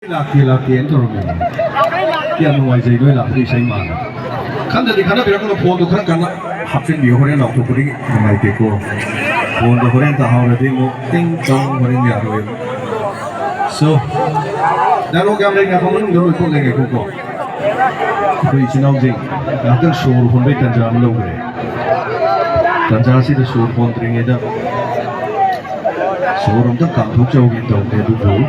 laki ento romi. Kia nuai zai doi laki sai mana. Kan jadi kana bilang kalau phone tu kan karena hapsin dia orang nak tu pergi mengai teko. Phone tu orang tak hawa dia mau ting tong orang dia tu. So, dah lo gambar ni aku mungkin dulu ikut lagi aku. Kau izinau je. Nanti show pun baik dan jangan lo boleh. Dan jangan sih tu show pun teringin dah. Show orang tu kampung jauh gitu dia dulu.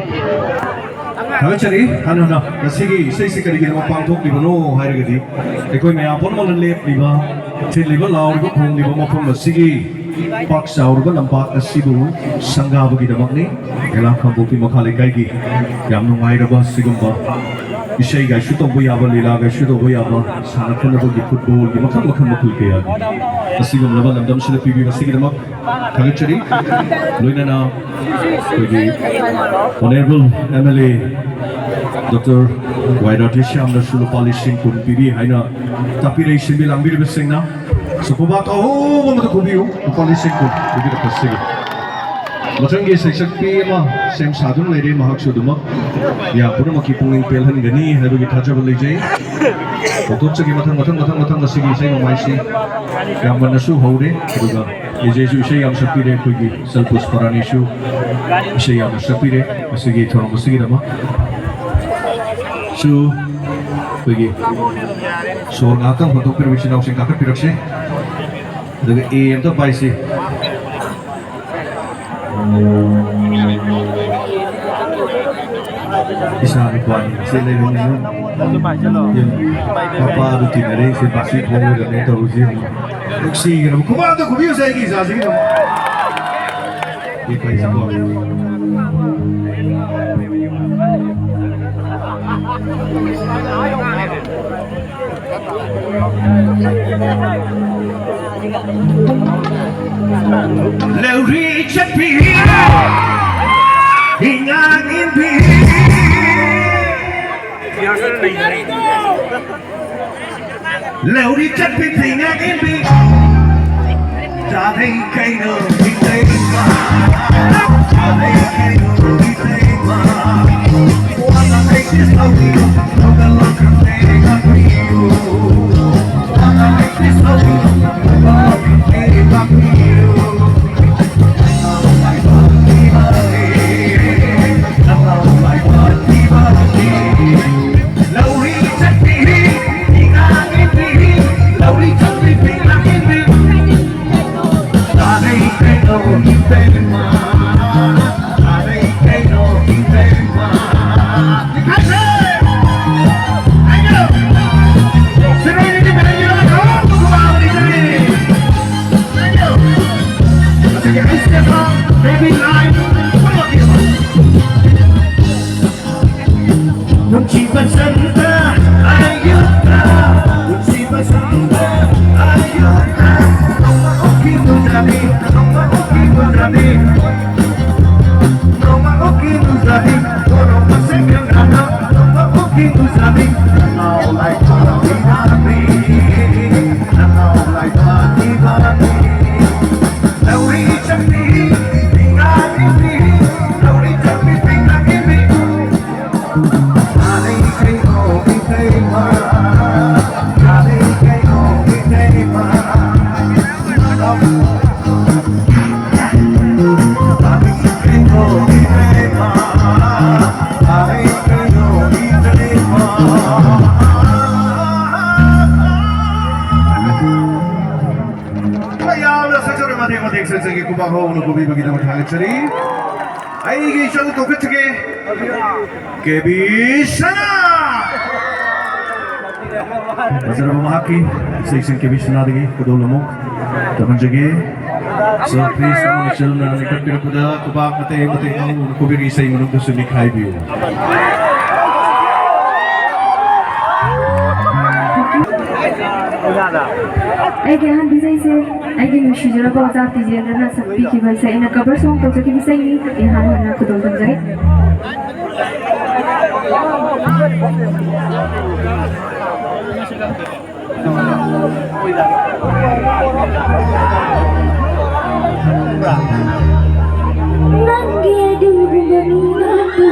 Kalau cari, anu na, nasigi, saya kali kita mau pangtok di mana hari ini. Ekoi mea pun mana lep di mana, ciri mana laur itu pun di mana pun nasigi, paksa orang nampak nasibu, sangga bagi damak ni, Elangkhanpokpi makhali kaigi, yang nungai rabah sigumba. Isai guys itu boleh apa lila guys itu boleh apa, sana pun ada bagi football, di makan makul kaya. Nasigum laba dalam sudah pibi nasigi damak. Kalau cari, loina na, bagi honorable MLA. Dr. Wairati Syam dan Sulu Palising pun pilih hanya tapi reisi bilang bila bersing na sekolah tahu mana tu kubiu Palising pun begitu bersing. Macam ni saya sepi mah sem sadun lady mahak sudah ya pun maki punging pelhan gani hari kita aja boleh jadi. Betul segi matang nasi saya memaisi yang mana su haude juga. Yesus saya yang sepi deh pergi selpus paranisu saya yang sepi deh masih thorong masih dah mah. So, pergi. So, ngakang untuk perwisi nak sing kakak pirak sih. Dengan yang tu baik sih. Bisa dibuat. Saya lagi ni. Papa rutin ada. Saya pasti boleh dengan itu uji. Uksi kita. Kumar tu kubiu saya kisah sih. Ini baik semua. Lauri cepi hingga mimpi. Lauri cepi hingga mimpi. Jadi kau diterima, jadi kau diterima. Wanna make this lovely, no the love can make up for you. Wanna make this lovely, no the love can make up for you. Oh my God, oh my God, Lauri cepi, hingga mimpi, Lauri cepi hingga mimpi. Tadi kau diterima, tadi kau diterima. Kunci bersanta, ayo kunci bersanta, ayo Roma oki muzabi, Roma oki muzabi, Roma oki muzabi, Roma sekarang, Roma oki muzabi. Now like Bobby, now like Bobby. Lauri cepi, tinggal ini, Lauri cepi tinggal ini. Segi kubah untuk kubi bagi teman teman ceri. Ayo kita coba tukar cek. Kebisana. Pasal memahaki, seksi kebisana lagi kedua lemuk teman ceri. So please kamu cel nak ikut kita pada kubah mati kamu kubi risai menunggu seni kai biu. Aige han bisai se aige nushi jara ko za ti je na sakti ki bhai sai na cover song to ki bisai ni e han na ko dol jai nange du bani na tu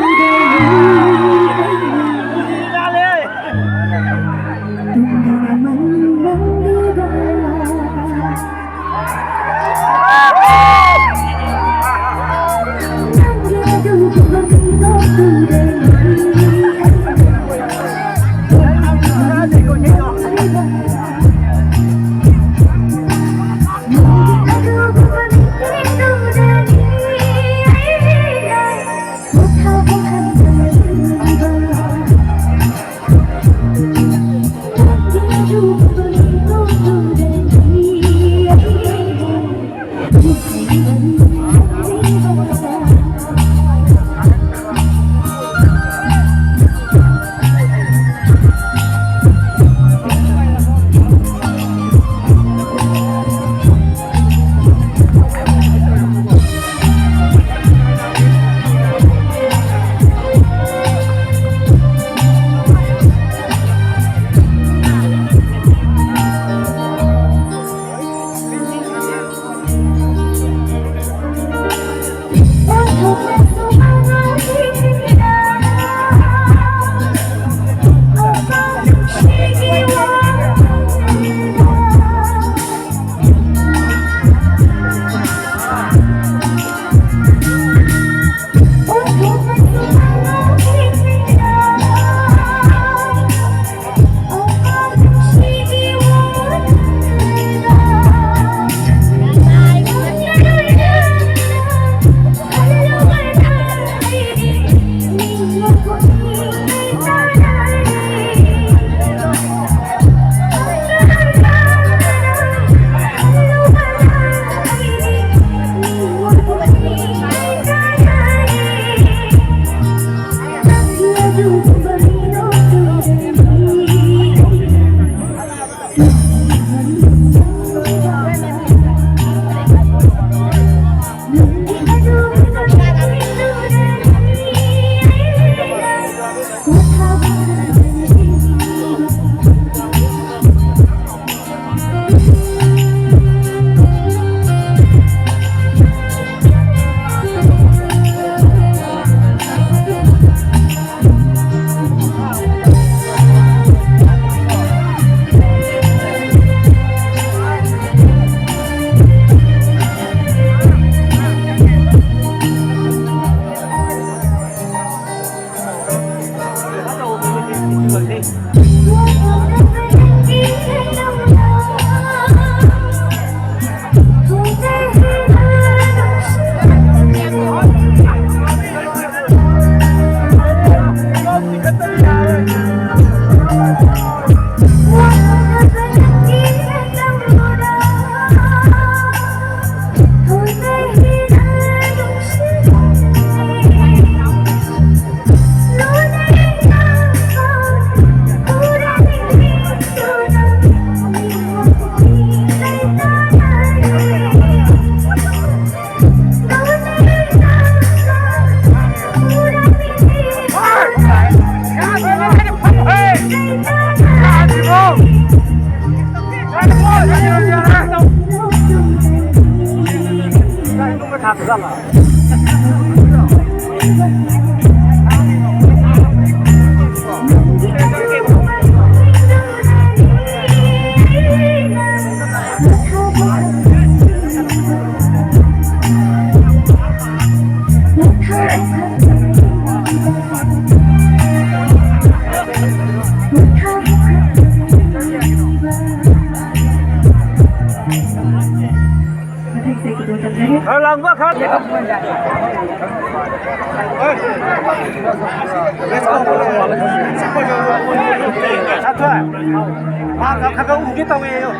가까운 우기 따위에요.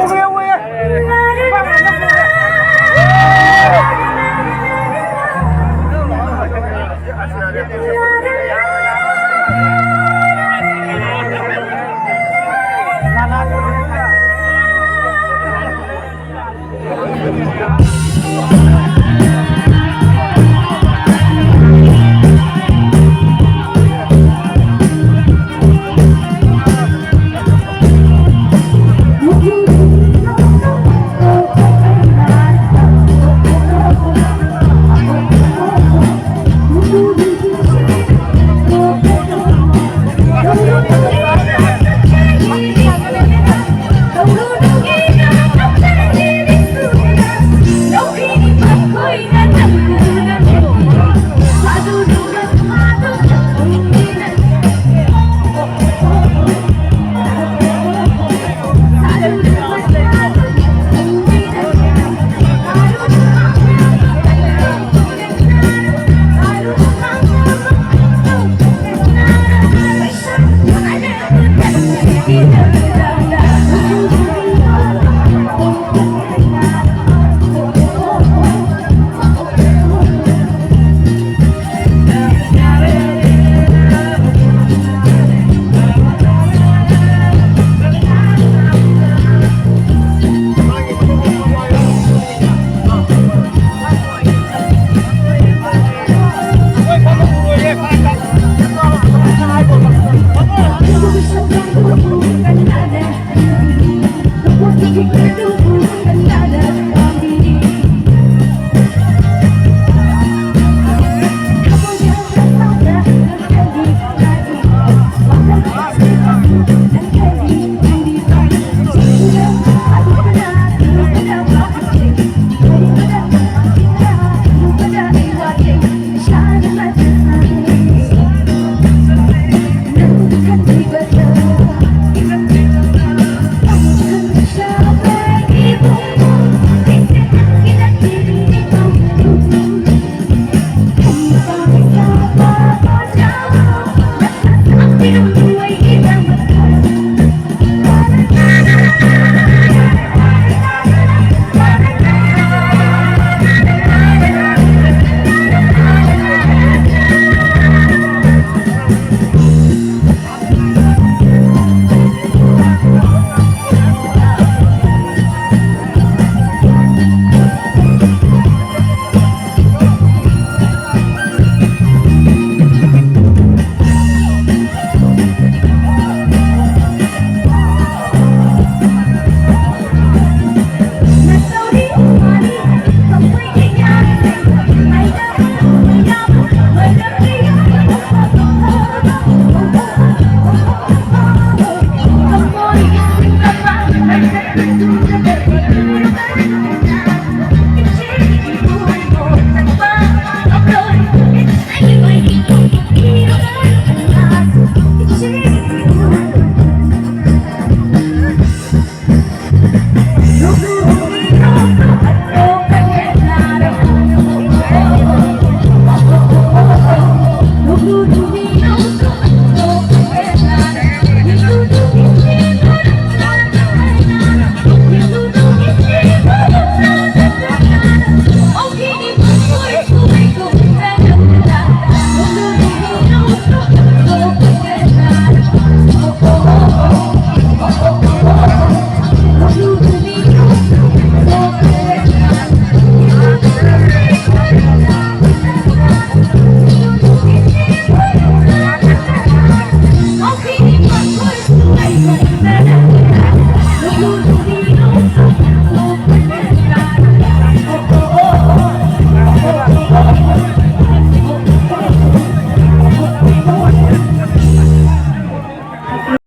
우기.